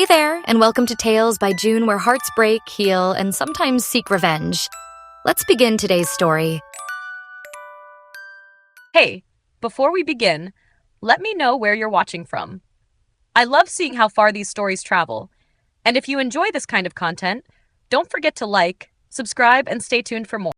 Hey there, and welcome to Tales by June, where hearts break, heal, and sometimes seek revenge. Let's begin today's story. Hey, before we begin, let me know where you're watching from. I love seeing how far these stories travel. And if you enjoy this kind of content, don't forget to like, subscribe, and stay tuned for more.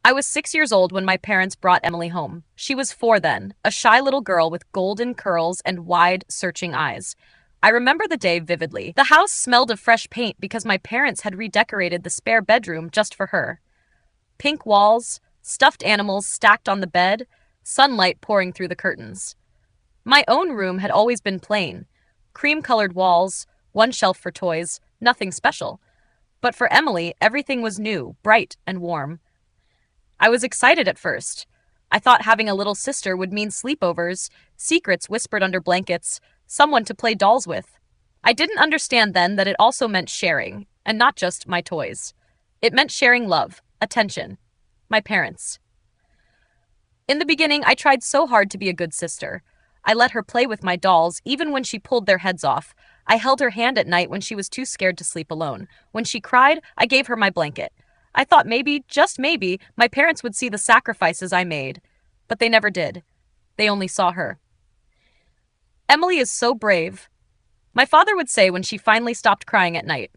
I was 6 years old when my parents brought Emily home. She was 4 then, a shy little girl with golden curls and wide, searching eyes. I remember the day vividly. The house smelled of fresh paint because my parents had redecorated the spare bedroom just for her. Pink walls, stuffed animals stacked on the bed, sunlight pouring through the curtains. My own room had always been plain. Cream-colored walls, one shelf for toys, nothing special. But for Emily, everything was new, bright, and warm. I was excited at first. I thought having a little sister would mean sleepovers, secrets whispered under blankets, someone to play dolls with. I didn't understand then that it also meant sharing, and not just my toys. It meant sharing love, attention. My parents. In the beginning, I tried so hard to be a good sister. I let her play with my dolls, even when she pulled their heads off. I held her hand at night when she was too scared to sleep alone. When she cried, I gave her my blanket. I thought maybe, just maybe, my parents would see the sacrifices I made. But they never did. They only saw her. Emily is so brave. My father would say when she finally stopped crying at night.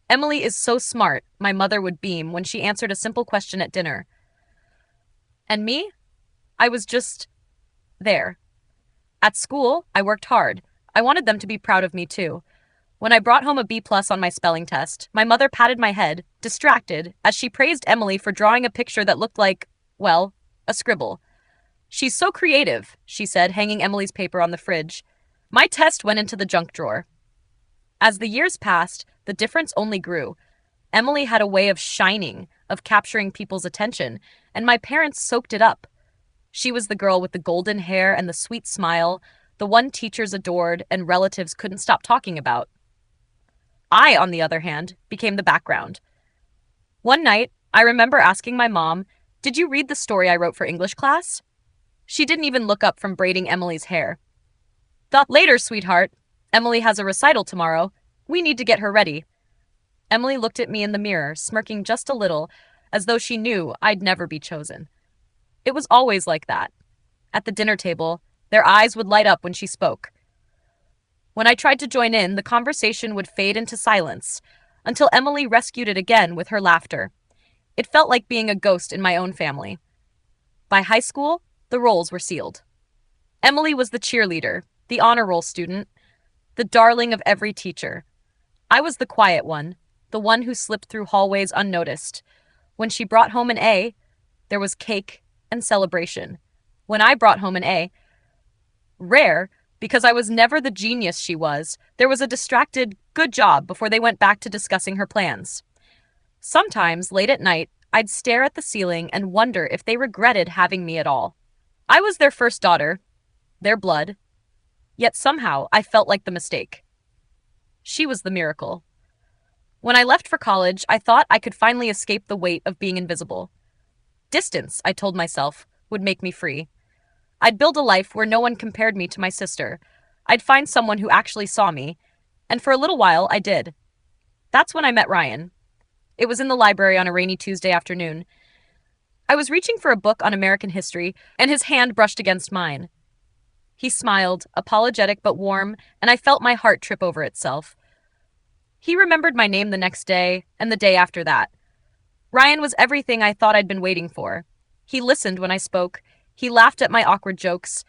Emily is so smart, my mother would beam when she answered a simple question at dinner. And me? I was just there. At school, I worked hard. I wanted them to be proud of me too. When I brought home a B+ on my spelling test, my mother patted my head, distracted, as she praised Emily for drawing a picture that looked like, well, a scribble. "She's so creative," she said, hanging Emily's paper on the fridge. My test went into the junk drawer. As the years passed, the difference only grew. Emily had a way of shining, of capturing people's attention, and my parents soaked it up. She was the girl with the golden hair and the sweet smile, the one teachers adored and relatives couldn't stop talking about. I, on the other hand, became the background. One night, I remember asking my mom, "Did you read the story I wrote for English class?" She didn't even look up from braiding Emily's hair. "Thought later, sweetheart. Emily has a recital tomorrow. We need to get her ready." Emily looked at me in the mirror, smirking just a little, as though she knew I'd never be chosen. It was always like that. At the dinner table, their eyes would light up when she spoke. When I tried to join in, the conversation would fade into silence, until Emily rescued it again with her laughter. It felt like being a ghost in my own family. By high school, the roles were sealed. Emily was the cheerleader, the honor roll student, the darling of every teacher. I was the quiet one, the one who slipped through hallways unnoticed. When she brought home an A, there was cake and celebration. When I brought home an A, rare, because I was never the genius she was, there was a distracted, "good job," before they went back to discussing her plans. Sometimes, late at night, I'd stare at the ceiling and wonder if they regretted having me at all. I was their first daughter, their blood, yet somehow I felt like the mistake. She was the miracle. When I left for college, I thought I could finally escape the weight of being invisible. Distance, I told myself, would make me free. I'd build a life where no one compared me to my sister. I'd find someone who actually saw me, and for a little while I did. That's when I met Ryan. It was in the library on a rainy Tuesday afternoon. I was reaching for a book on American history, and his hand brushed against mine. He smiled, apologetic but warm, and I felt my heart trip over itself. He remembered my name the next day, and the day after that. Ryan was everything I thought I'd been waiting for. He listened when I spoke. He laughed at my awkward jokes.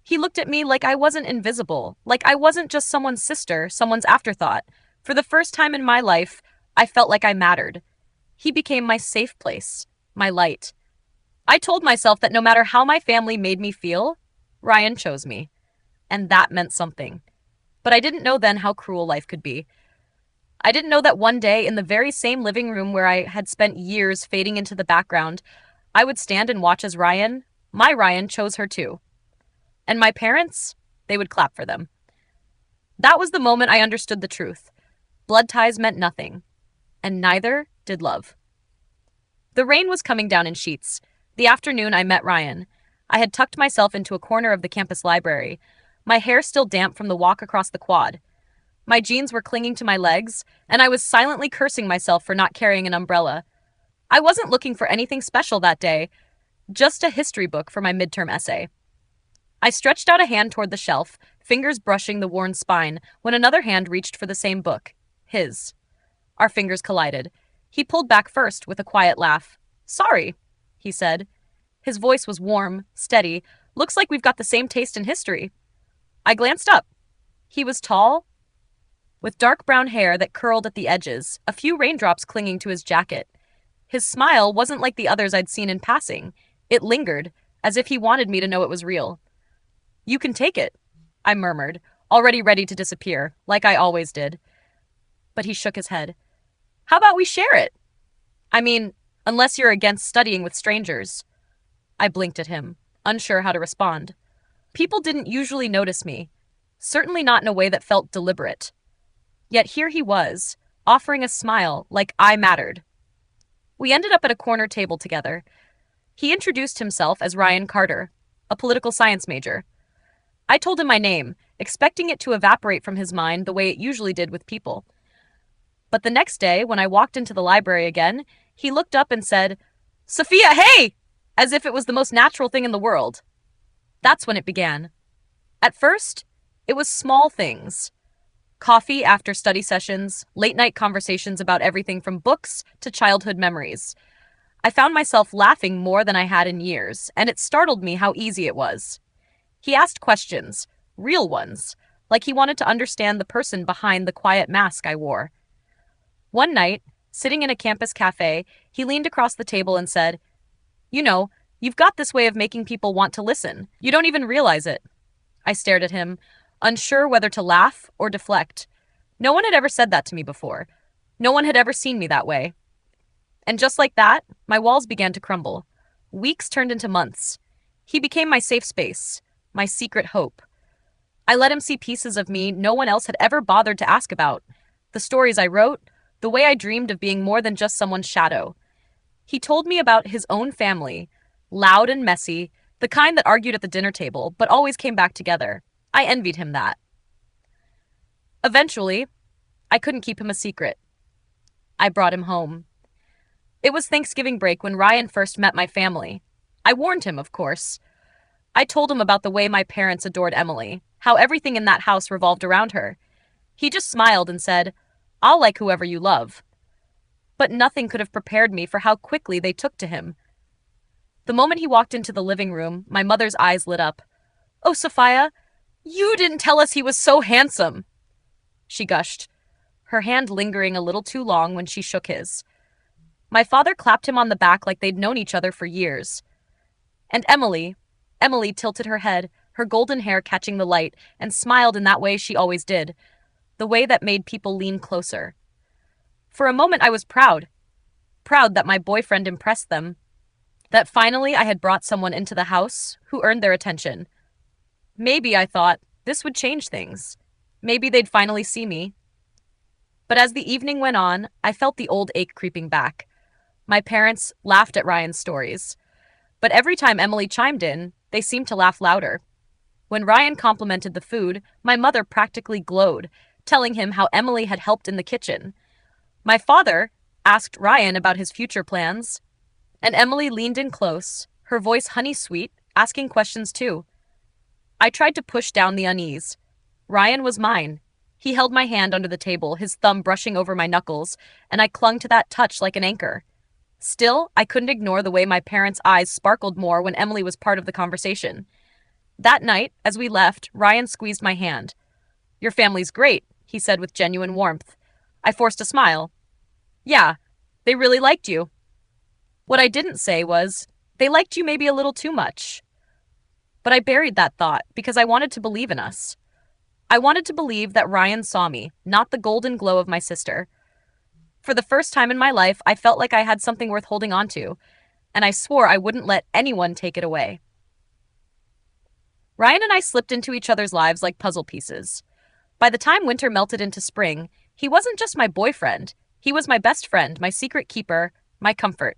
He looked at me like I wasn't invisible, like I wasn't just someone's sister, someone's afterthought. For the first time in my life, I felt like I mattered. He became my safe place, my light. I told myself that no matter how my family made me feel, Ryan chose me. And that meant something. But I didn't know then how cruel life could be. I didn't know that one day, in the very same living room where I had spent years fading into the background, I would stand and watch as Ryan, my Ryan, chose her too. And my parents, they would clap for them. That was the moment I understood the truth. Blood ties meant nothing. And neither did love. The rain was coming down in sheets. The afternoon I met Ryan. I had tucked myself into a corner of the campus library, my hair still damp from the walk across the quad. My jeans were clinging to my legs, and I was silently cursing myself for not carrying an umbrella. I wasn't looking for anything special that day, just a history book for my midterm essay. I stretched out a hand toward the shelf, fingers brushing the worn spine, when another hand reached for the same book. His. Our fingers collided. He pulled back first with a quiet laugh. "Sorry," he said. His voice was warm, steady. "Looks like we've got the same taste in history." I glanced up. He was tall, with dark brown hair that curled at the edges, a few raindrops clinging to his jacket. His smile wasn't like the others I'd seen in passing. It lingered, as if he wanted me to know it was real. "You can take it," I murmured, already ready to disappear, like I always did. But he shook his head. "How about we share it? I mean, unless you're against studying with strangers." I blinked at him, unsure how to respond. People didn't usually notice me, certainly not in a way that felt deliberate. Yet here he was, offering a smile like I mattered. We ended up at a corner table together. He introduced himself as Ryan Carter, a political science major. I told him my name, expecting it to evaporate from his mind the way it usually did with people. But the next day, when I walked into the library again, he looked up and said, "Sophia, hey!" as if it was the most natural thing in the world. That's when it began. At first, it was small things. Coffee after study sessions, late-night conversations about everything from books to childhood memories. I found myself laughing more than I had in years, and it startled me how easy it was. He asked questions, real ones, like he wanted to understand the person behind the quiet mask I wore. One night, sitting in a campus cafe, he leaned across the table and said, "You know, you've got this way of making people want to listen. You don't even realize it." I stared at him, unsure whether to laugh or deflect. No one had ever said that to me before. No one had ever seen me that way. And just like that, my walls began to crumble. Weeks turned into months. He became my safe space, my secret hope. I let him see pieces of me no one else had ever bothered to ask about. The stories I wrote, the way I dreamed of being more than just someone's shadow. He told me about his own family, loud and messy, the kind that argued at the dinner table, but always came back together. I envied him that. Eventually, I couldn't keep him a secret. I brought him home. It was Thanksgiving break when Ryan first met my family. I warned him, of course. I told him about the way my parents adored Emily, how everything in that house revolved around her. He just smiled and said, "I'll like whoever you love." But nothing could have prepared me for how quickly they took to him. The moment he walked into the living room, my mother's eyes lit up. "Oh, Sophia, you didn't tell us he was so handsome," she gushed, her hand lingering a little too long when she shook his. My father clapped him on the back like they'd known each other for years. And Emily tilted her head, her golden hair catching the light, and smiled in that way she always did, the way that made people lean closer. For a moment I was proud that my boyfriend impressed them, that finally I had brought someone into the house who earned their attention. Maybe, I thought, this would change things. Maybe they'd finally see me. But as the evening went on, I felt the old ache creeping back. My parents laughed at Ryan's stories. But every time Emily chimed in, they seemed to laugh louder. When Ryan complimented the food, my mother practically glowed, telling him how Emily had helped in the kitchen. My father asked Ryan about his future plans, and Emily leaned in close, her voice honey-sweet, asking questions too. I tried to push down the unease. Ryan was mine. He held my hand under the table, his thumb brushing over my knuckles, and I clung to that touch like an anchor. Still, I couldn't ignore the way my parents' eyes sparkled more when Emily was part of the conversation. That night, as we left, Ryan squeezed my hand. "Your family's great," he said with genuine warmth. I forced a smile. "Yeah, they really liked you." What I didn't say was, "They liked you maybe a little too much." But I buried that thought because I wanted to believe in us. I wanted to believe that Ryan saw me, not the golden glow of my sister. For the first time in my life, I felt like I had something worth holding on to, and I swore I wouldn't let anyone take it away. Ryan and I slipped into each other's lives like puzzle pieces. By the time winter melted into spring, he wasn't just my boyfriend. He was my best friend, my secret keeper, my comfort.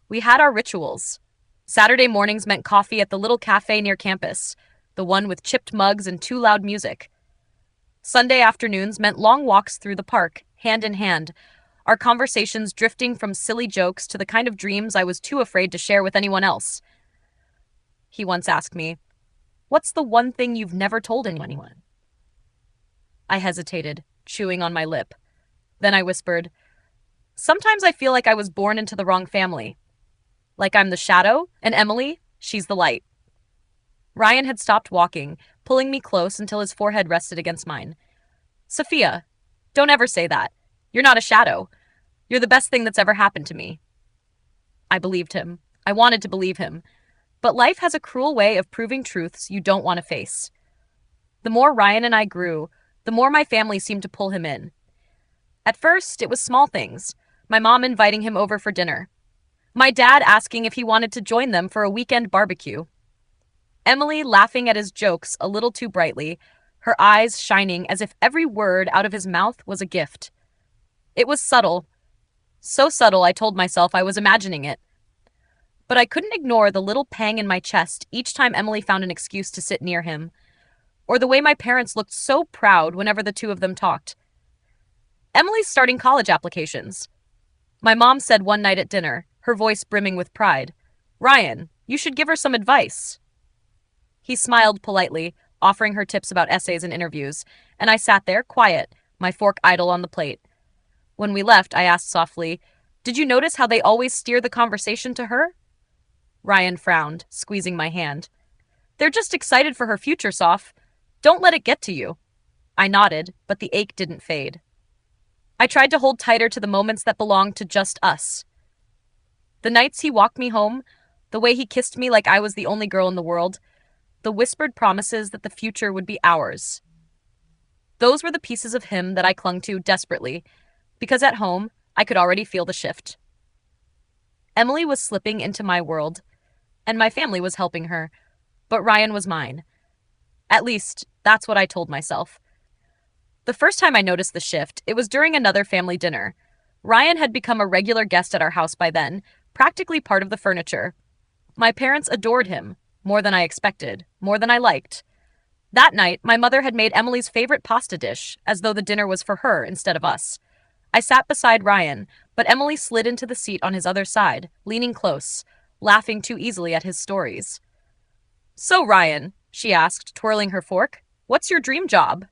We had our rituals. Saturday mornings meant coffee at the little cafe near campus, the one with chipped mugs and too loud music. Sunday afternoons meant long walks through the park, hand in hand, our conversations drifting from silly jokes to the kind of dreams I was too afraid to share with anyone else. He once asked me, "What's the one thing you've never told anyone?" I hesitated, chewing on my lip. Then I whispered, "Sometimes I feel like I was born into the wrong family. Like I'm the shadow, and Emily, she's the light." Ryan had stopped walking, pulling me close until his forehead rested against mine. "Sophia, don't ever say that. You're not a shadow. You're the best thing that's ever happened to me." I believed him. I wanted to believe him. But life has a cruel way of proving truths you don't want to face. The more Ryan and I grew, the more my family seemed to pull him in. At first, it was small things. My mom inviting him over for dinner. My dad asking if he wanted to join them for a weekend barbecue. Emily laughing at his jokes a little too brightly, her eyes shining as if every word out of his mouth was a gift. It was subtle. So subtle I told myself I was imagining it. But I couldn't ignore the little pang in my chest each time Emily found an excuse to sit near him, or the way my parents looked so proud whenever the two of them talked. "Emily's starting college applications." My mom said one night at dinner, her voice brimming with pride. "Ryan, you should give her some advice." He smiled politely, offering her tips about essays and interviews, and I sat there, quiet, my fork idle on the plate. When we left, I asked softly, "Did you notice how they always steer the conversation to her?" Ryan frowned, squeezing my hand. "They're just excited for her future, Soph. Don't let it get to you." I nodded, but the ache didn't fade. I tried to hold tighter to the moments that belonged to just us. The nights he walked me home, the way he kissed me like I was the only girl in the world, the whispered promises that the future would be ours. Those were the pieces of him that I clung to desperately, because at home, I could already feel the shift. Emily was slipping into my world, and my family was helping her, but Ryan was mine. At least, that's what I told myself. The first time I noticed the shift, it was during another family dinner. Ryan had become a regular guest at our house by then, practically part of the furniture. My parents adored him, more than I expected, more than I liked. That night, my mother had made Emily's favorite pasta dish, as though the dinner was for her instead of us. I sat beside Ryan, but Emily slid into the seat on his other side, leaning close, laughing too easily at his stories. "So, Ryan," she asked, twirling her fork, "what's your dream job?"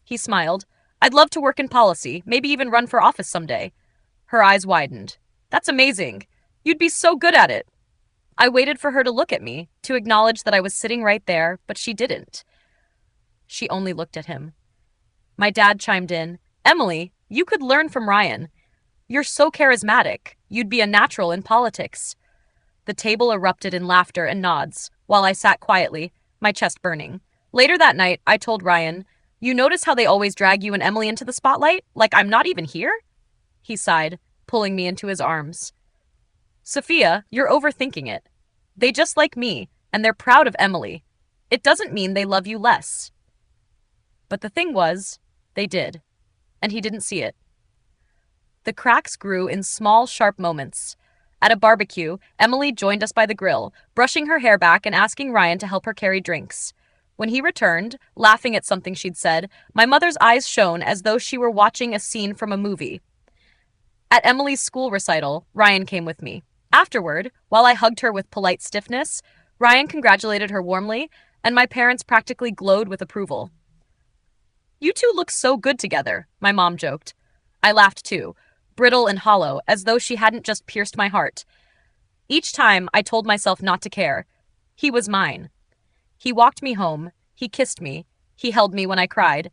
He smiled. "I'd love to work in policy, maybe even run for office someday." Her eyes widened. "That's amazing. You'd be so good at it." I waited for her to look at me, to acknowledge that I was sitting right there, but she didn't. She only looked at him. My dad chimed in, "Emily, you could learn from Ryan. You're so charismatic. You'd be a natural in politics." The table erupted in laughter and nods, while I sat quietly, my chest burning. Later that night, I told Ryan, "You notice how they always drag you and Emily into the spotlight? Like I'm not even here?" He sighed, pulling me into his arms. "Sophia, you're overthinking it. They just like me, and they're proud of Emily. It doesn't mean they love you less." But the thing was, they did, and he didn't see it. The cracks grew in small, sharp moments. At a barbecue, Emily joined us by the grill, brushing her hair back and asking Ryan to help her carry drinks. When he returned, laughing at something she'd said, my mother's eyes shone as though she were watching a scene from a movie. At Emily's school recital, Ryan came with me. Afterward, while I hugged her with polite stiffness, Ryan congratulated her warmly, and my parents practically glowed with approval. "You two look so good together," my mom joked. I laughed too, brittle and hollow, as though she hadn't just pierced my heart. Each time, I told myself not to care. He was mine. He walked me home, he kissed me, he held me when I cried.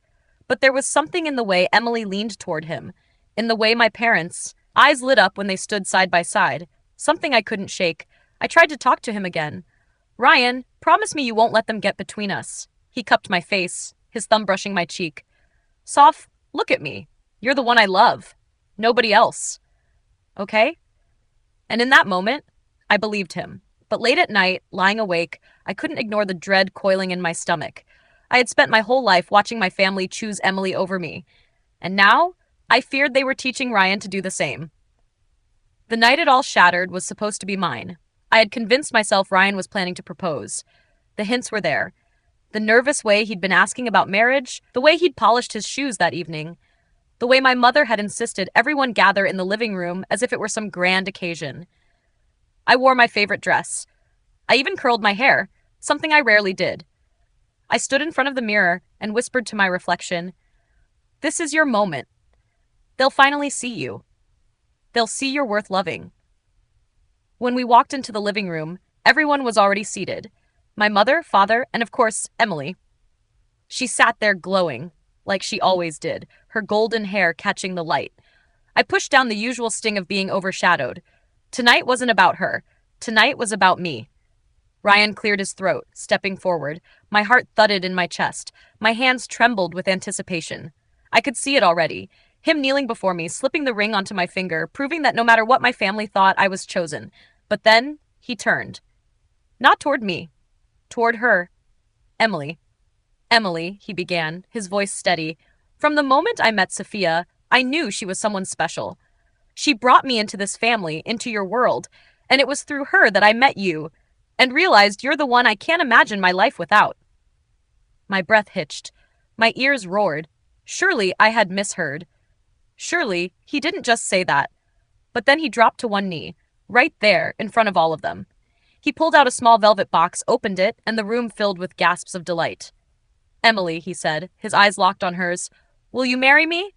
But there was something in the way Emily leaned toward him, in the way my parents' eyes lit up when they stood side by side, something I couldn't shake. I tried to talk to him again. "Ryan, promise me you won't let them get between us." He cupped my face, his thumb brushing my cheek. "Soph, look at me. You're the one I love. Nobody else. Okay?" And in that moment, I believed him. But late at night, lying awake, I couldn't ignore the dread coiling in my stomach. I had spent my whole life watching my family choose Emily over me. And now, I feared they were teaching Ryan to do the same. The night it all shattered was supposed to be mine. I had convinced myself Ryan was planning to propose. The hints were there. The nervous way he'd been asking about marriage, the way he'd polished his shoes that evening, the way my mother had insisted everyone gather in the living room as if it were some grand occasion. I wore my favorite dress. I even curled my hair, something I rarely did. I stood in front of the mirror and whispered to my reflection, "This is your moment. They'll finally see you. They'll see you're worth loving." When we walked into the living room, everyone was already seated. My mother, father, and of course, Emily. She sat there glowing, like she always did, her golden hair catching the light. I pushed down the usual sting of being overshadowed. Tonight wasn't about her. Tonight was about me. Ryan cleared his throat, stepping forward. My heart thudded in my chest. My hands trembled with anticipation. I could see it already. Him kneeling before me, slipping the ring onto my finger, proving that no matter what my family thought, I was chosen. But then he turned. Not toward me. Toward her. Emily. "Emily," he began, his voice steady. "From the moment I met Sophia, I knew she was someone special. She brought me into this family, into your world, and it was through her that I met you, and realized you're the one I can't imagine my life without." My breath hitched. My ears roared. Surely I had misheard. Surely he didn't just say that. But then he dropped to one knee, right there, in front of all of them. He pulled out a small velvet box, opened it, and the room filled with gasps of delight. "Emily," he said, his eyes locked on hers, "will you marry me?"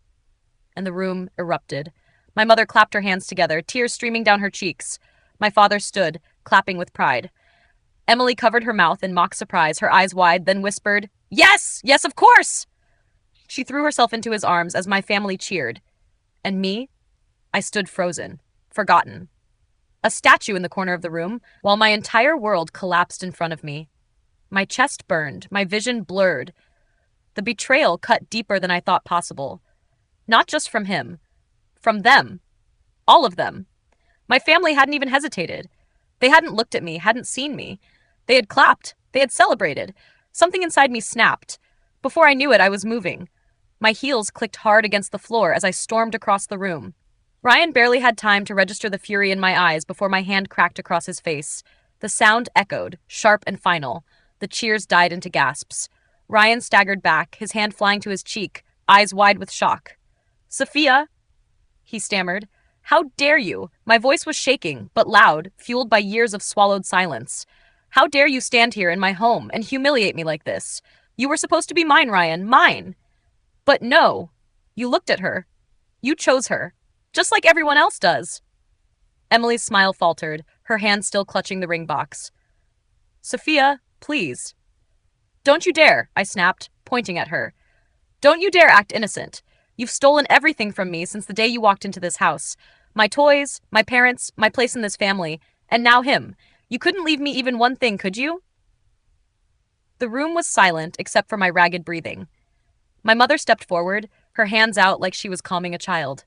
And the room erupted. My mother clapped her hands together, tears streaming down her cheeks. My father stood, clapping with pride. Emily covered her mouth in mock surprise, her eyes wide, then whispered, "Yes! Yes, of course!" She threw herself into his arms as my family cheered. And me? I stood frozen, forgotten. A statue in the corner of the room, while my entire world collapsed in front of me. My chest burned, my vision blurred. The betrayal cut deeper than I thought possible. Not just from him. From them. All of them. My family hadn't even hesitated. They hadn't looked at me, hadn't seen me. They had clapped. They had celebrated. Something inside me snapped. Before I knew it, I was moving. My heels clicked hard against the floor as I stormed across the room. Ryan barely had time to register the fury in my eyes before my hand cracked across his face. The sound echoed, sharp and final. The cheers died into gasps. Ryan staggered back, his hand flying to his cheek, eyes wide with shock. "Sophia," he stammered. "How dare you?" My voice was shaking, but loud, fueled by years of swallowed silence. "How dare you stand here in my home and humiliate me like this? You were supposed to be mine, Ryan, mine." "But no. You looked at her. You chose her. Just like everyone else does." Emily's smile faltered, her hand still clutching the ring box. "Sophia, please." "Don't you dare," I snapped, pointing at her. "Don't you dare act innocent. You've stolen everything from me since the day you walked into this house. My toys, my parents, my place in this family, and now him. You couldn't leave me even one thing, could you?" The room was silent except for my ragged breathing. My mother stepped forward, her hands out like she was calming a child.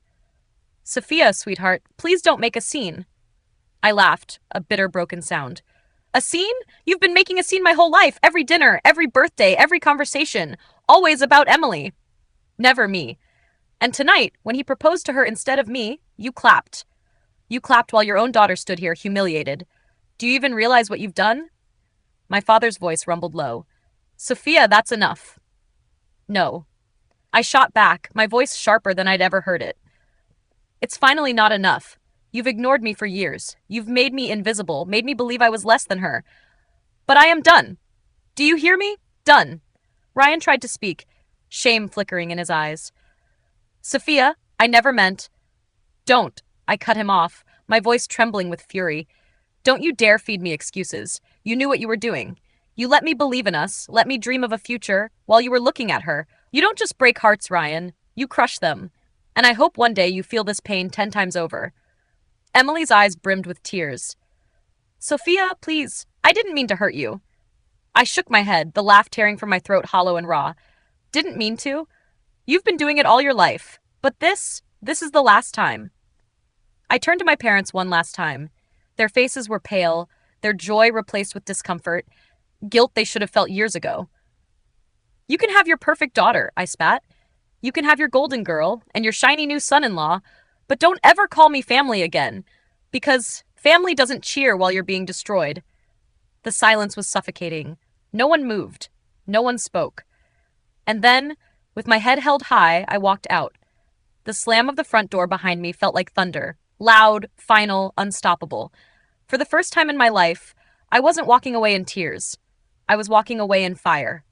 "Sophia, sweetheart, please don't make a scene." I laughed, a bitter, broken sound. "A scene? You've been making a scene my whole life, every dinner, every birthday, every conversation, always about Emily. Never me. And tonight, when he proposed to her instead of me, you clapped. You clapped while your own daughter stood here, humiliated. Do you even realize what you've done?" My father's voice rumbled low. "Sophia, that's enough." "No." I shot back, my voice sharper than I'd ever heard it. "It's finally not enough. You've ignored me for years. You've made me invisible, made me believe I was less than her. But I am done. Do you hear me? Done." Ryan tried to speak, shame flickering in his eyes. "Sophia, I never meant—" "Don't." I cut him off, my voice trembling with fury. "Don't you dare feed me excuses. You knew what you were doing. You let me believe in us, let me dream of a future, while you were looking at her. You don't just break hearts, Ryan. You crush them. And I hope one day you feel this pain 10 times over." Emily's eyes brimmed with tears. "Sophia, please. I didn't mean to hurt you." I shook my head, the laugh tearing from my throat hollow and raw. "Didn't mean to. You've been doing it all your life. But this is the last time." I turned to my parents one last time. Their faces were pale, their joy replaced with discomfort, guilt they should have felt years ago. "You can have your perfect daughter," I spat. "You can have your golden girl and your shiny new son-in-law, but don't ever call me family again, because family doesn't cheer while you're being destroyed." The silence was suffocating. No one moved. No one spoke. And then, with my head held high, I walked out. The slam of the front door behind me felt like thunder, loud, final, unstoppable. For the first time in my life, I wasn't walking away in tears. I was walking away in fire.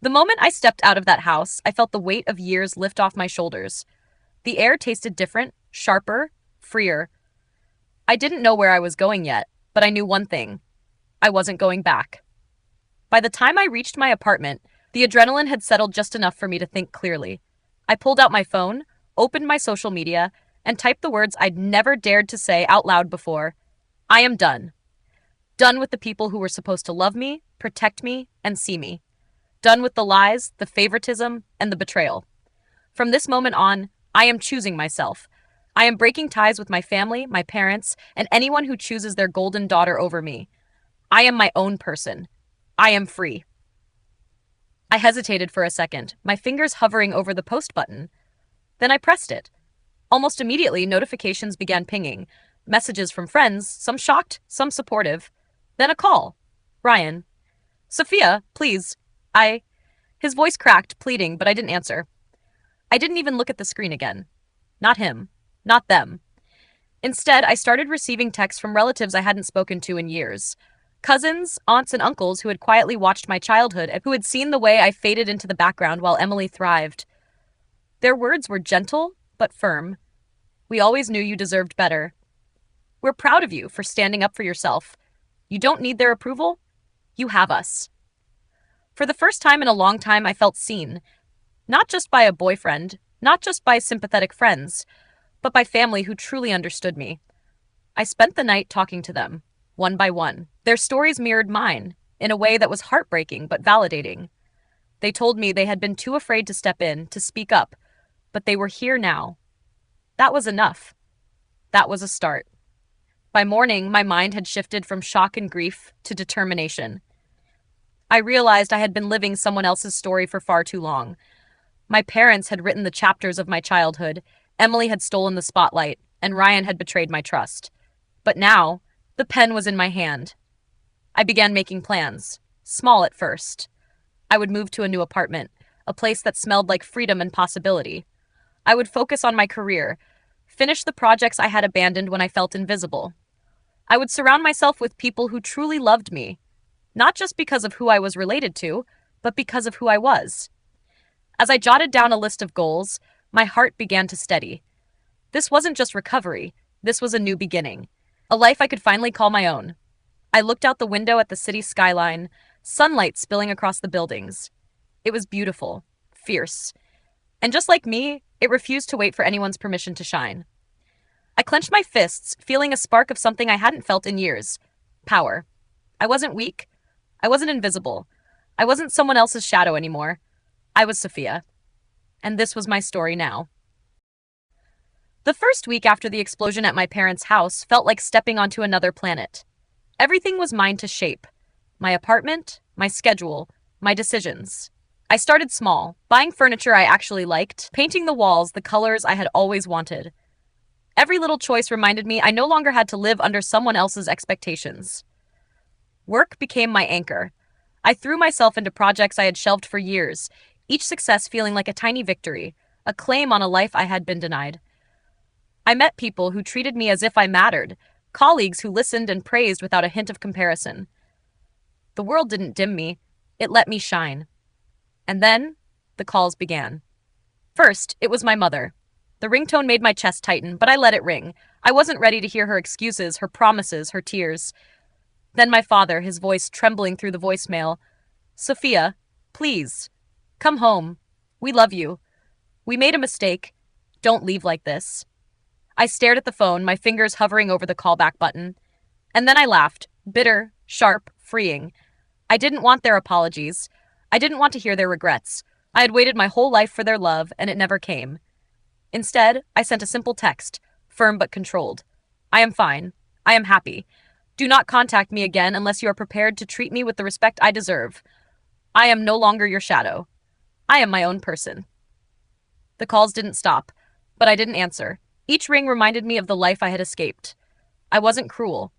The moment I stepped out of that house, I felt the weight of years lift off my shoulders. The air tasted different, sharper, freer. I didn't know where I was going yet, but I knew one thing. I wasn't going back. By the time I reached my apartment, the adrenaline had settled just enough for me to think clearly. I pulled out my phone, opened my social media, and typed the words I'd never dared to say out loud before. I am done. Done with the people who were supposed to love me, protect me, and see me. Done with the lies, the favoritism, and the betrayal. From this moment on, I am choosing myself. I am breaking ties with my family, my parents, and anyone who chooses their golden daughter over me. I am my own person. I am free. I hesitated for a second, my fingers hovering over the post button. Then I pressed it. Almost immediately, notifications began pinging. Messages from friends, some shocked, some supportive. Then a call. Ryan. Sophia, please. His voice cracked, pleading, but I didn't answer. I didn't even look at the screen again. Not him. Not them. Instead, I started receiving texts from relatives I hadn't spoken to in years. Cousins, aunts, and uncles who had quietly watched my childhood and who had seen the way I faded into the background while Emily thrived. Their words were gentle, but firm. We always knew you deserved better. We're proud of you for standing up for yourself. You don't need their approval. You have us. For the first time in a long time, I felt seen. Not just by a boyfriend, not just by sympathetic friends, but by family who truly understood me. I spent the night talking to them, one by one. Their stories mirrored mine, in a way that was heartbreaking but validating. They told me they had been too afraid to step in, to speak up, but they were here now. That was enough. That was a start. By morning, my mind had shifted from shock and grief to determination. I realized I had been living someone else's story for far too long. My parents had written the chapters of my childhood, Emily had stolen the spotlight, and Ryan had betrayed my trust. But now, the pen was in my hand. I began making plans, small at first. I would move to a new apartment, a place that smelled like freedom and possibility. I would focus on my career, finish the projects I had abandoned when I felt invisible. I would surround myself with people who truly loved me, not just because of who I was related to, but because of who I was. As I jotted down a list of goals, my heart began to steady. This wasn't just recovery, this was a new beginning, a life I could finally call my own. I looked out the window at the city skyline, sunlight spilling across the buildings. It was beautiful, fierce, and just like me, it refused to wait for anyone's permission to shine. I clenched my fists, feeling a spark of something I hadn't felt in years: power. I wasn't weak. I wasn't invisible. I wasn't someone else's shadow anymore. I was Sophia. And this was my story now. The first week after the explosion at my parents' house felt like stepping onto another planet. Everything was mine to shape. My apartment, my schedule, my decisions. I started small, buying furniture I actually liked, painting the walls the colors I had always wanted. Every little choice reminded me I no longer had to live under someone else's expectations. Work became my anchor. I threw myself into projects I had shelved for years, each success feeling like a tiny victory, a claim on a life I had been denied. I met people who treated me as if I mattered, colleagues who listened and praised without a hint of comparison. The world didn't dim me, it let me shine. And then, the calls began. First, it was my mother. The ringtone made my chest tighten, but I let it ring. I wasn't ready to hear her excuses, her promises, her tears. Then my father, his voice trembling through the voicemail. "Sophia, please, come home. We love you. We made a mistake. Don't leave like this." I stared at the phone, my fingers hovering over the callback button. And then I laughed, bitter, sharp, freeing. I didn't want their apologies. I didn't want to hear their regrets. I had waited my whole life for their love, and it never came. Instead, I sent a simple text, firm but controlled. "I am fine. I am happy. Do not contact me again unless you are prepared to treat me with the respect I deserve. I am no longer your shadow. I am my own person." The calls didn't stop, but I didn't answer. Each ring reminded me of the life I had escaped. I wasn't cruel.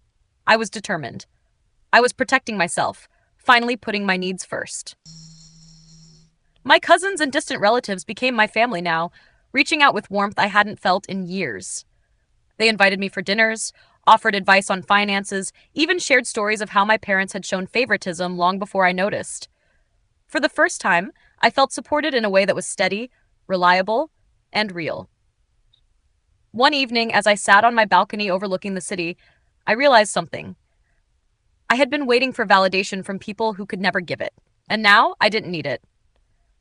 I was determined. I was protecting myself, finally putting my needs first. My cousins and distant relatives became my family now, reaching out with warmth I hadn't felt in years. They invited me for dinners, offered advice on finances, even shared stories of how my parents had shown favoritism long before I noticed. For the first time, I felt supported in a way that was steady, reliable, and real. One evening, as I sat on my balcony overlooking the city, I realized something. I had been waiting for validation from people who could never give it, and now I didn't need it.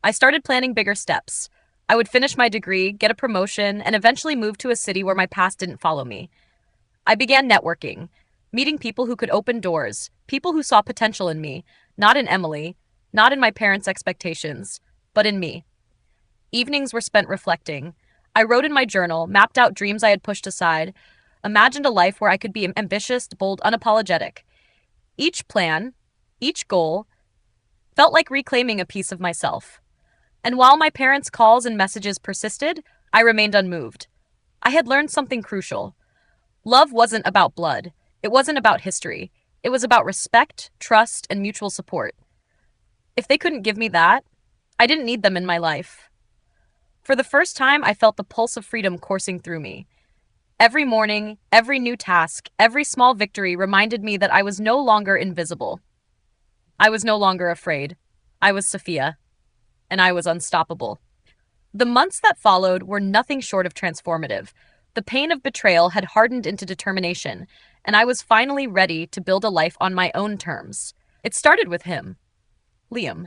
I started planning bigger steps. I would finish my degree, get a promotion, and eventually move to a city where my past didn't follow me. I began networking, meeting people who could open doors, people who saw potential in me, not in Emily, not in my parents' expectations, but in me. Evenings were spent reflecting. I wrote in my journal, mapped out dreams I had pushed aside, imagined a life where I could be ambitious, bold, unapologetic. Each plan, each goal, felt like reclaiming a piece of myself. And while my parents' calls and messages persisted, I remained unmoved. I had learned something crucial. Love wasn't about blood. It wasn't about history. It was about respect, trust, and mutual support. If they couldn't give me that, I didn't need them in my life. For the first time, I felt the pulse of freedom coursing through me. Every morning, every new task, every small victory reminded me that I was no longer invisible. I was no longer afraid. I was Sophia, and I was unstoppable. The months that followed were nothing short of transformative. The pain of betrayal had hardened into determination, and I was finally ready to build a life on my own terms. It started with him, Liam.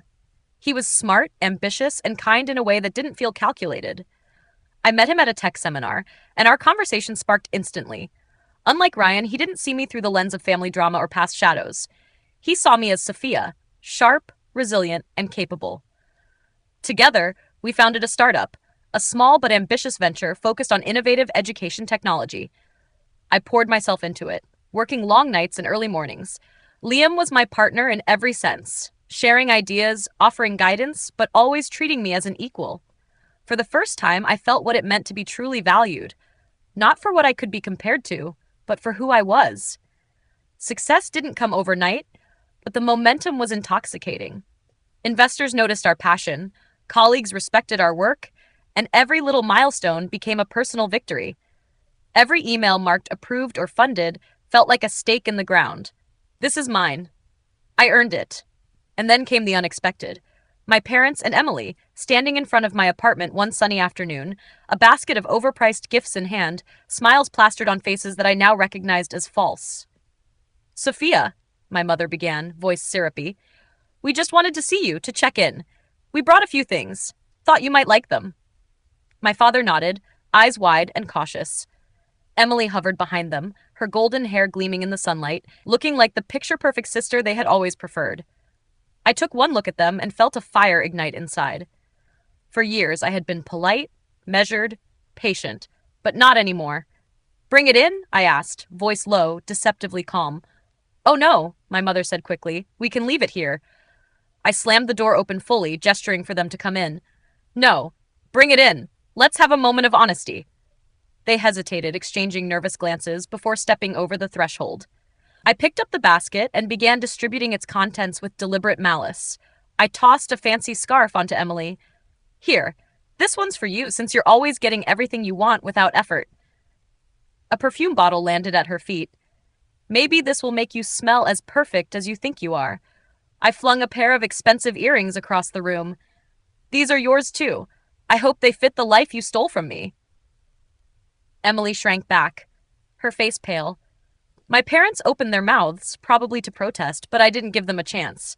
He was smart, ambitious, and kind in a way that didn't feel calculated. I met him at a tech seminar, and our conversation sparked instantly. Unlike Ryan, he didn't see me through the lens of family drama or past shadows. He saw me as Sophia, sharp, resilient, and capable. Together, we founded a startup, a small but ambitious venture focused on innovative education technology. I poured myself into it, working long nights and early mornings. Liam was my partner in every sense, sharing ideas, offering guidance, but always treating me as an equal. For the first time, I felt what it meant to be truly valued, not for what I could be compared to, but for who I was. Success didn't come overnight, but the momentum was intoxicating. Investors noticed our passion, colleagues respected our work, and every little milestone became a personal victory. Every email marked approved or funded felt like a stake in the ground. This is mine. I earned it. And then came the unexpected. My parents and Emily, standing in front of my apartment one sunny afternoon, a basket of overpriced gifts in hand, smiles plastered on faces that I now recognized as false. "Sophia," my mother began, voice syrupy, "we just wanted to see you, to check in. We brought a few things. Thought you might like them." My father nodded, eyes wide and cautious. Emily hovered behind them, her golden hair gleaming in the sunlight, looking like the picture-perfect sister they had always preferred. I took one look at them and felt a fire ignite inside. For years, I had been polite, measured, patient, but not anymore. "Bring it in?" I asked, voice low, deceptively calm. "Oh no," my mother said quickly. "We can leave it here." I slammed the door open fully, gesturing for them to come in. "No, bring it in. Let's have a moment of honesty." They hesitated, exchanging nervous glances before stepping over the threshold. I picked up the basket and began distributing its contents with deliberate malice. I tossed a fancy scarf onto Emily. "Here, this one's for you since you're always getting everything you want without effort." A perfume bottle landed at her feet. "Maybe this will make you smell as perfect as you think you are." I flung a pair of expensive earrings across the room. "These are yours too. I hope they fit the life you stole from me." Emily shrank back, her face pale. My parents opened their mouths, probably to protest, but I didn't give them a chance.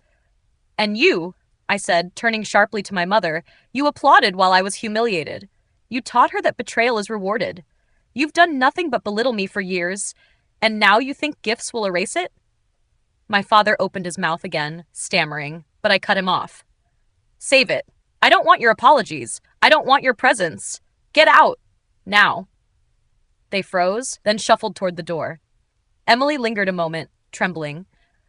"And you," I said, turning sharply to my mother, "you applauded while I was humiliated. You taught her that betrayal is rewarded. You've done nothing but belittle me for years, and now you think gifts will erase it?" My father opened his mouth again, stammering, but I cut him off. "Save it. I don't want your apologies. I don't want your presence. Get out. Now." They froze, then shuffled toward the door. Emily lingered a moment, trembling.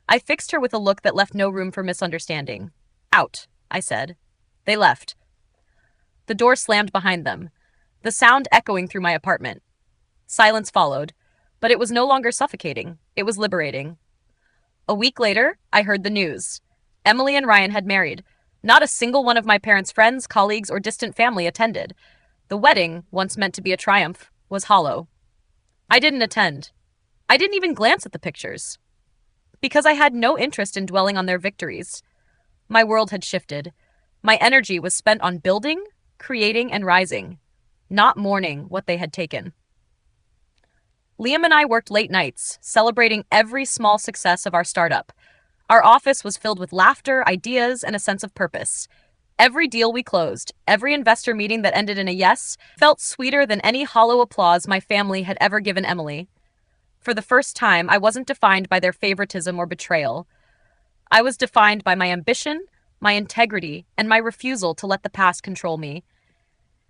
I fixed her with a look that left no room for misunderstanding. "Out," I said. They left. The door slammed behind them, the sound echoing through my apartment. Silence followed, but it was no longer suffocating. It was liberating. A week later, I heard the news. Emily and Ryan had married. Not a single one of my parents' friends, colleagues, or distant family attended. The wedding, once meant to be a triumph, was hollow. I didn't attend. I didn't even glance at the pictures. Because I had no interest in dwelling on their victories. My world had shifted. My energy was spent on building, creating, and rising, not mourning what they had taken. Liam and I worked late nights, celebrating every small success of our startup. Our office was filled with laughter, ideas, and a sense of purpose. Every deal we closed, every investor meeting that ended in a yes, felt sweeter than any hollow applause my family had ever given Emily. For the first time, I wasn't defined by their favoritism or betrayal. I was defined by my ambition, my integrity, and my refusal to let the past control me.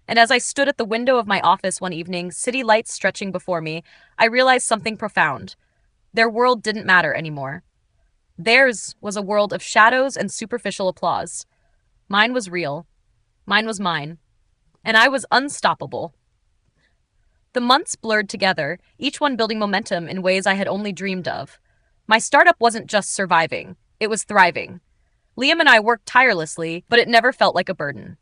And as I stood at the window of my office one evening, city lights stretching before me, I realized something profound. Their world didn't matter anymore. Theirs was a world of shadows and superficial applause. Mine was real. Mine was mine. And I was unstoppable. The months blurred together, each one building momentum in ways I had only dreamed of. My startup wasn't just surviving, it was thriving. Liam and I worked tirelessly, but it never felt like a burden.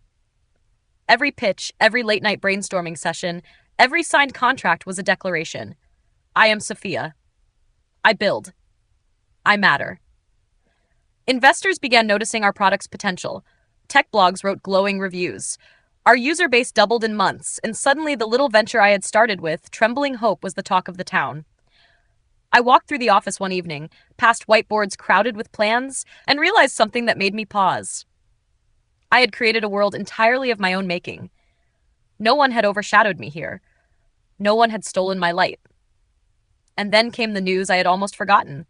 Every pitch, every late-night brainstorming session, every signed contract was a declaration. I am Sophia. I build. I matter. Investors began noticing our product's potential. Tech blogs wrote glowing reviews. Our user base doubled in months, and suddenly the little venture I had started with, trembling hope, was the talk of the town. I walked through the office one evening, past whiteboards crowded with plans, and realized something that made me pause. I had created a world entirely of my own making. No one had overshadowed me here. No one had stolen my light. And then came the news I had almost forgotten.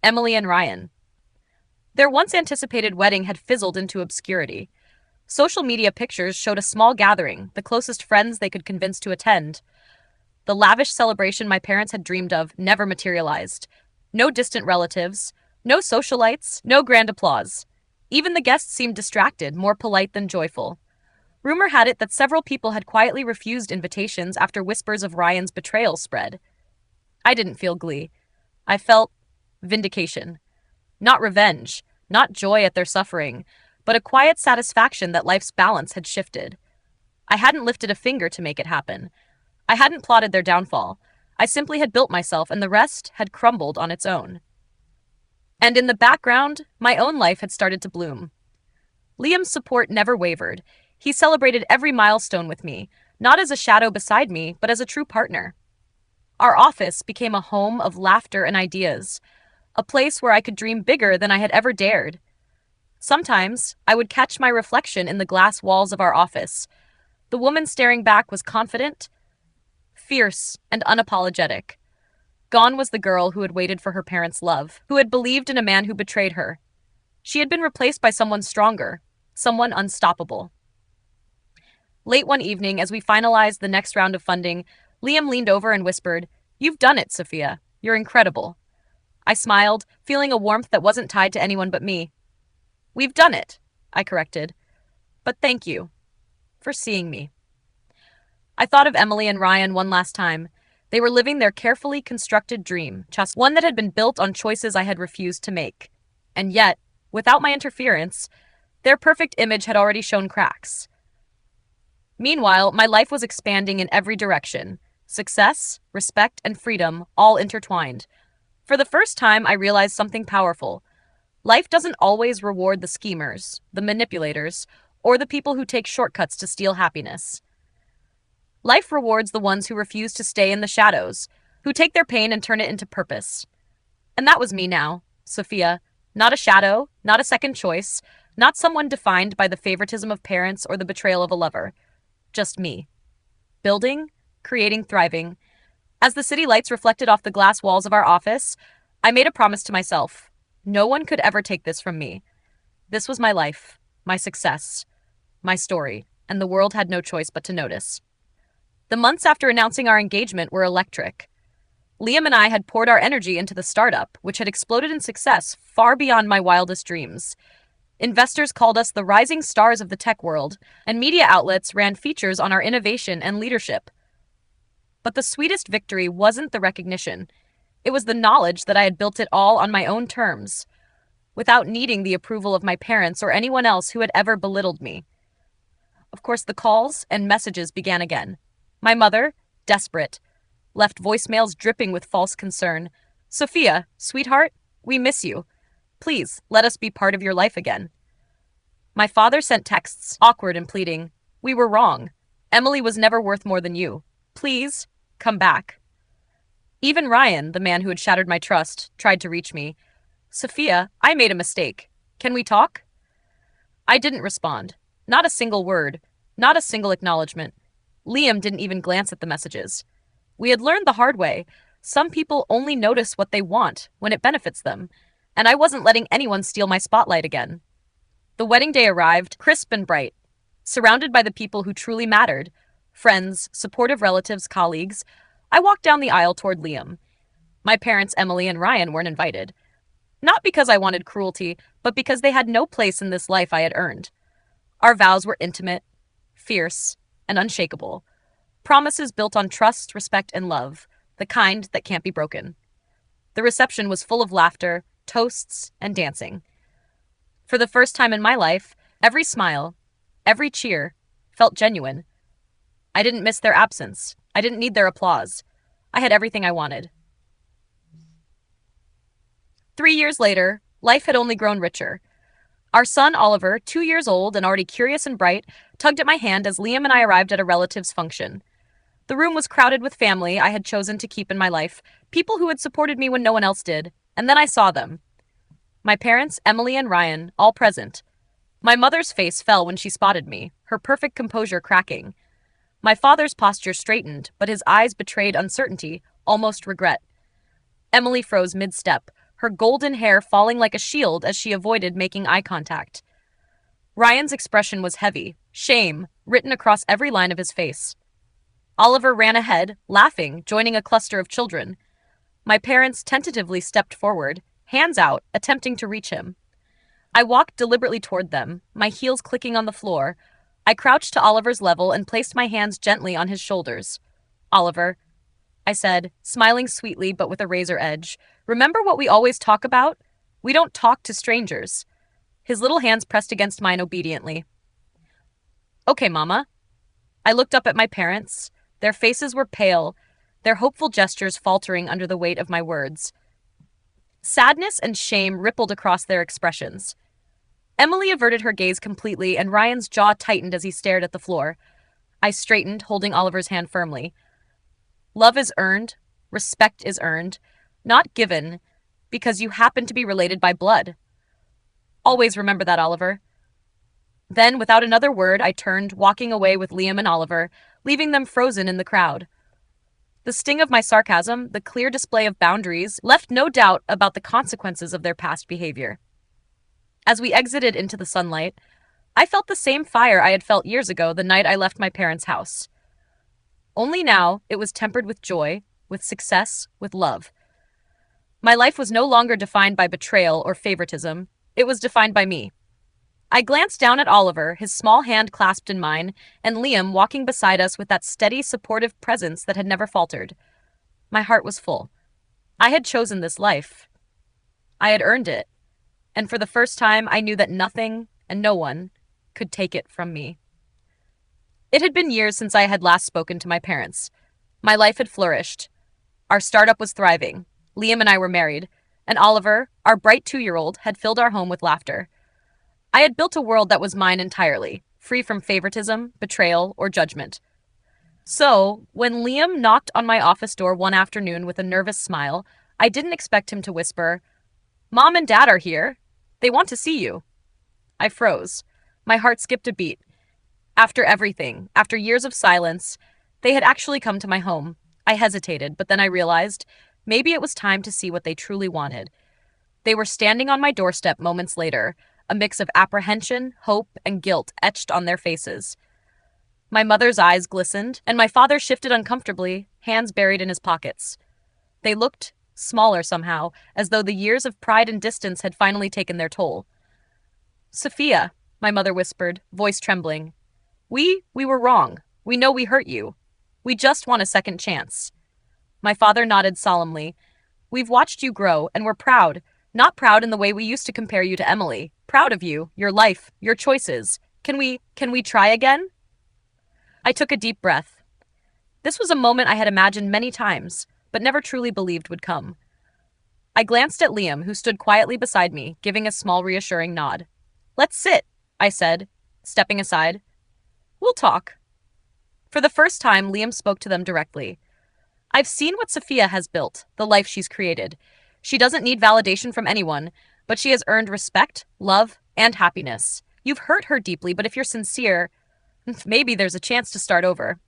Emily and Ryan. Their once anticipated wedding had fizzled into obscurity. Social media pictures showed a small gathering, the closest friends they could convince to attend. The lavish celebration my parents had dreamed of never materialized. No distant relatives, no socialites, no grand applause. Even the guests seemed distracted, more polite than joyful. Rumor had it that several people had quietly refused invitations after whispers of Ryan's betrayal spread. I didn't feel glee. I felt vindication. Not revenge, not joy at their suffering, but a quiet satisfaction that life's balance had shifted. I hadn't lifted a finger to make it happen. I hadn't plotted their downfall. I simply had built myself, and the rest had crumbled on its own. And in the background, my own life had started to bloom. Liam's support never wavered. He celebrated every milestone with me, not as a shadow beside me, but as a true partner. Our office became a home of laughter and ideas, a place where I could dream bigger than I had ever dared. Sometimes, I would catch my reflection in the glass walls of our office. The woman staring back was confident, fierce, and unapologetic. Gone was the girl who had waited for her parents' love, who had believed in a man who betrayed her. She had been replaced by someone stronger, someone unstoppable. Late one evening, as we finalized the next round of funding, Liam leaned over and whispered, "You've done it, Sophia. You're incredible." I smiled, feeling a warmth that wasn't tied to anyone but me. "We've done it," I corrected. "But thank you for seeing me." I thought of Emily and Ryan one last time. They were living their carefully constructed dream, just one that had been built on choices I had refused to make. And yet, without my interference, their perfect image had already shown cracks. Meanwhile, my life was expanding in every direction. Success, respect, and freedom all intertwined. For the first time, I realized something powerful. Life doesn't always reward the schemers, the manipulators, or the people who take shortcuts to steal happiness. Life rewards the ones who refuse to stay in the shadows, who take their pain and turn it into purpose. And that was me now, Sophia. Not a shadow, not a second choice, not someone defined by the favoritism of parents or the betrayal of a lover. Just me. Building, creating, thriving. As the city lights reflected off the glass walls of our office, I made a promise to myself. No one could ever take this from me. This was my life, my success, my story, and the world had no choice but to notice. The months after announcing our engagement were electric. Liam and I had poured our energy into the startup, which had exploded in success far beyond my wildest dreams. Investors called us the rising stars of the tech world, and media outlets ran features on our innovation and leadership. But the sweetest victory wasn't the recognition. It was the knowledge that I had built it all on my own terms. without needing the approval of my parents or anyone else who had ever belittled me. Of course, the calls and messages began again. My mother, desperate, left voicemails dripping with false concern. "Sophia, sweetheart, we miss you. Please, let us be part of your life again." My father sent texts, awkward and pleading. "We were wrong. Emily was never worth more than you. Please, come back." Even Ryan, the man who had shattered my trust, tried to reach me. "Sophia, I made a mistake. Can we talk?" I didn't respond. Not a single word. Not a single acknowledgement. Liam didn't even glance at the messages. We had learned the hard way. Some people only notice what they want when it benefits them, and I wasn't letting anyone steal my spotlight again. The wedding day arrived, crisp and bright, surrounded by the people who truly mattered. Friends, supportive relatives, colleagues. I walked down the aisle toward Liam. My parents, Emily and Ryan, weren't invited. Not because I wanted cruelty, but because they had no place in this life I had earned. Our vows were intimate, fierce, and unshakable. Promises built on trust, respect, and love, the kind that can't be broken. The reception was full of laughter, toasts, and dancing. For the first time in my life, every smile, every cheer, felt genuine. I didn't miss their absence. I didn't need their applause. I had everything I wanted. 3 years later, life had only grown richer. Our son, Oliver, 2 years old and already curious and bright, tugged at my hand as Liam and I arrived at a relative's function. The room was crowded with family I had chosen to keep in my life, people who had supported me when no one else did, and then I saw them. My parents, Emily and Ryan, all present. My mother's face fell when she spotted me, her perfect composure cracking. My father's posture straightened, but his eyes betrayed uncertainty, almost regret. Emily froze mid-step, her golden hair falling like a shield as she avoided making eye contact. Ryan's expression was heavy, shame, written across every line of his face. Oliver ran ahead, laughing, joining a cluster of children. My parents tentatively stepped forward, hands out, attempting to reach him. I walked deliberately toward them, my heels clicking on the floor. I crouched to Oliver's level and placed my hands gently on his shoulders. "Oliver," I said, smiling sweetly but with a razor edge, "remember what we always talk about? We don't talk to strangers." His little hands pressed against mine obediently. "Okay, Mama." I looked up at my parents. Their faces were pale, their hopeful gestures faltering under the weight of my words. Sadness and shame rippled across their expressions. Emily averted her gaze completely, and Ryan's jaw tightened as he stared at the floor. I straightened, holding Oliver's hand firmly. Love is earned, respect is earned, not given, because you happen to be related by blood. Always remember that, Oliver. Then, without another word, I turned, walking away with Liam and Oliver, leaving them frozen in the crowd. The sting of my sarcasm, the clear display of boundaries, left no doubt about the consequences of their past behavior. As we exited into the sunlight, I felt the same fire I had felt years ago the night I left my parents' house. Only now, it was tempered with joy, with success, with love. My life was no longer defined by betrayal or favoritism. It was defined by me. I glanced down at Oliver, his small hand clasped in mine, and Liam walking beside us with that steady, supportive presence that had never faltered. My heart was full. I had chosen this life. I had earned it. And for the first time, I knew that nothing and no one could take it from me. It had been years since I had last spoken to my parents. My life had flourished. Our startup was thriving. Liam and I were married, and Oliver, our bright 2-year-old, had filled our home with laughter. I had built a world that was mine entirely, free from favoritism, betrayal, or judgment. So, when Liam knocked on my office door one afternoon with a nervous smile, I didn't expect him to whisper, "Mom and Dad are here. They want to see you." I froze. My heart skipped a beat. After everything, after years of silence, they had actually come to my home. I hesitated, but then I realized maybe it was time to see what they truly wanted. They were standing on my doorstep moments later, a mix of apprehension, hope, and guilt etched on their faces. My mother's eyes glistened, and my father shifted uncomfortably, hands buried in his pockets. They looked smaller somehow, as though the years of pride and distance had finally taken their toll. "Sophia," my mother whispered, voice trembling. We were wrong. We know we hurt you. We just want a second chance." My father nodded solemnly. "We've watched you grow, and we're proud. Not proud in the way we used to compare you to Emily. Proud of you, your life, your choices. Can we try again? I took a deep breath. This was a moment I had imagined many times, but never truly believed would come. I glanced at Liam, who stood quietly beside me, giving a small reassuring nod. Let's sit, I said, stepping aside. We'll talk. For the first time, Liam spoke to them directly. I've seen what Sophia has built, the life she's created. She doesn't need validation from anyone, but she has earned respect, love, and happiness. You've hurt her deeply, but if you're sincere, maybe there's a chance to start over.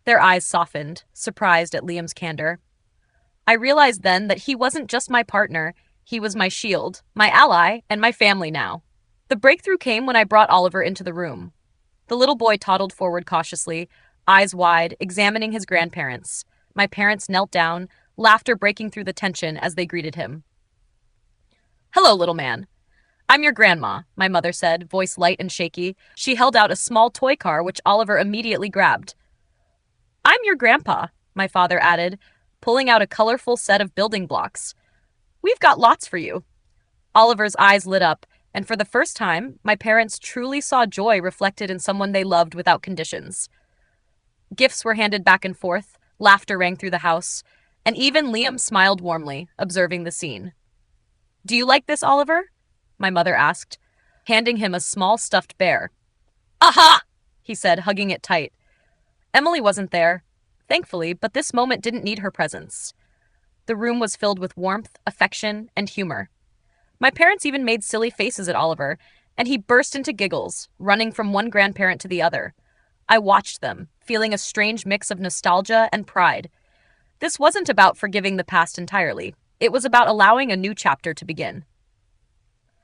Their eyes softened, surprised at Liam's candor. I realized then that he wasn't just my partner, he was my shield, my ally, and my family now. The breakthrough came when I brought Oliver into the room. The little boy toddled forward cautiously, eyes wide, examining his grandparents. My parents knelt down, laughter breaking through the tension as they greeted him. Hello, little man. I'm your grandma, my mother said, voice light and shaky. She held out a small toy car, which Oliver immediately grabbed. I'm your grandpa, my father added, pulling out a colorful set of building blocks. We've got lots for you. Oliver's eyes lit up, and for the first time, my parents truly saw joy reflected in someone they loved without conditions. Gifts were handed back and forth, laughter rang through the house, and even Liam smiled warmly, observing the scene. Do you like this, Oliver? My mother asked, handing him a small stuffed bear. Aha! He said, hugging it tight. Emily wasn't there, thankfully, but this moment didn't need her presence. The room was filled with warmth, affection, and humor. My parents even made silly faces at Oliver, and he burst into giggles, running from one grandparent to the other. I watched them, feeling a strange mix of nostalgia and pride. This wasn't about forgiving the past entirely. It was about allowing a new chapter to begin.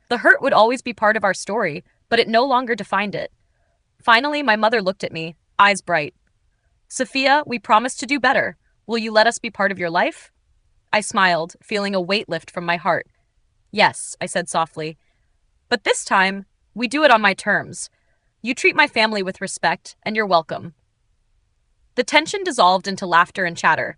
The hurt would always be part of our story, but it no longer defined it. Finally, my mother looked at me, eyes bright. Sophia, we promise to do better. Will you let us be part of your life? I smiled, feeling a weight lift from my heart. Yes, I said softly. But this time, we do it on my terms. You treat my family with respect, and you're welcome. The tension dissolved into laughter and chatter.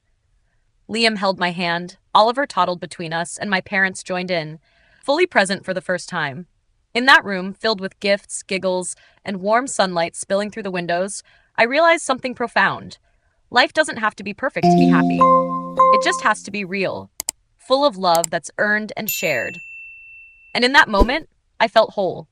Liam held my hand, Oliver toddled between us, and my parents joined in, fully present for the first time. In that room, filled with gifts, giggles, and warm sunlight spilling through the windows, I realized something profound. Life doesn't have to be perfect to be happy. It just has to be real, full of love that's earned and shared. And in that moment, I felt whole.